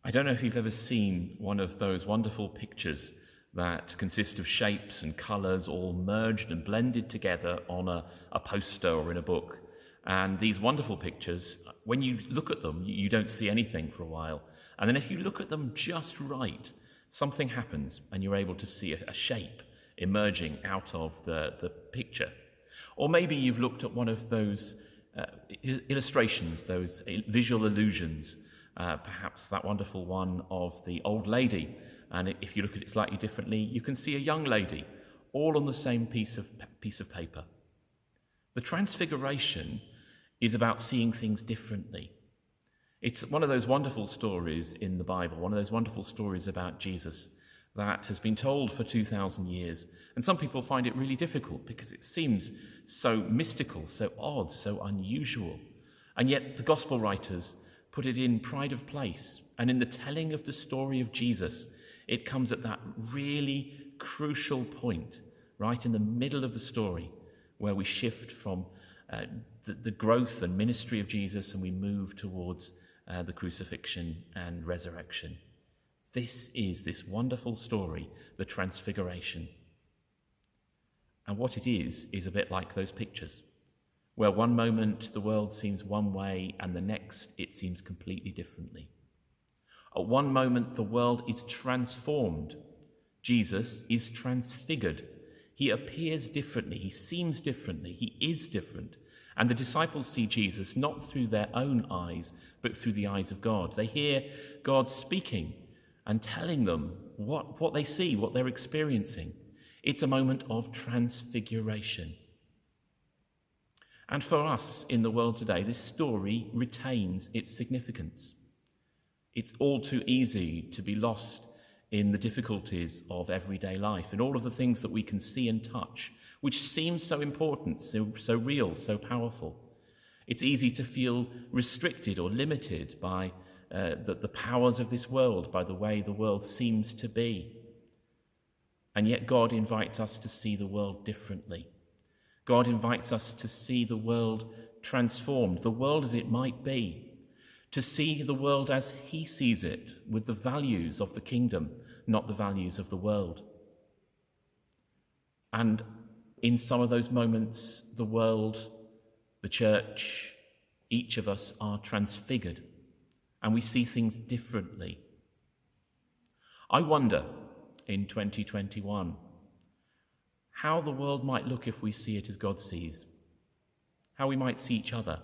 I don't know if you've ever seen one of those wonderful pictures that consist of shapes and colours all merged and blended together on a poster or in a book. And these wonderful pictures, when you look at them, you don't see anything for a while. And then if you look at them just right, something happens and you're able to see a shape emerging out of the picture. Or maybe you've looked at one of those illustrations, those visual illusions, perhaps that wonderful one of the old lady. And if you look at it slightly differently, you can see a young lady, all on the same piece of paper. The Transfiguration is about seeing things differently. It's one of those wonderful stories in the Bible, one of those wonderful stories about Jesus that has been told for 2,000 years. And some people find it really difficult because it seems so mystical, so odd, so unusual. And yet the gospel writers put it in pride of place. And in the telling of the story of Jesus, it comes at that really crucial point, right in the middle of the story, where we shift from the growth and ministry of Jesus and we move towards the crucifixion and resurrection. This is this wonderful story, the Transfiguration. And what it is a bit like those pictures, where one moment the world seems one way and the next it seems completely differently. At one moment the world is transformed. Jesus is transfigured. He appears differently, he seems differently, he is different. And the disciples see Jesus not through their own eyes, but through the eyes of God. They hear God speaking and telling them what they see, what they're experiencing. It's a moment of transfiguration. And for us in the world today, this story retains its significance. It's all too easy to be lost in the difficulties of everyday life and all of the things that we can see and touch, which seem so important, so real, so powerful. It's easy to feel restricted or limited by the powers of this world, by the way the world seems to be. And yet God invites us to see the world differently. God invites us to see the world transformed, the world as it might be, to see the world as he sees it, with the values of the kingdom, not the values of the world. And in some of those moments, the world, the church, each of us are transfigured, and we see things differently. I wonder, in 2021, how the world might look if we see it as God sees, how we might see each other,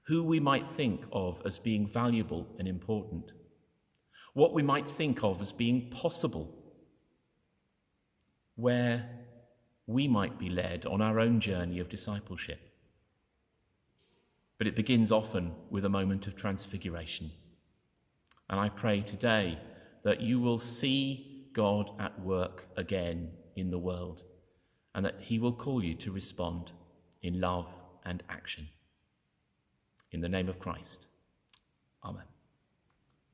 who we might think of as being valuable and important, what we might think of as being possible, where we might be led on our own journey of discipleship. But it begins often with a moment of transfiguration. And I pray today that you will see God at work again in the world, and that he will call you to respond in love and action. In the name of Christ. Amen.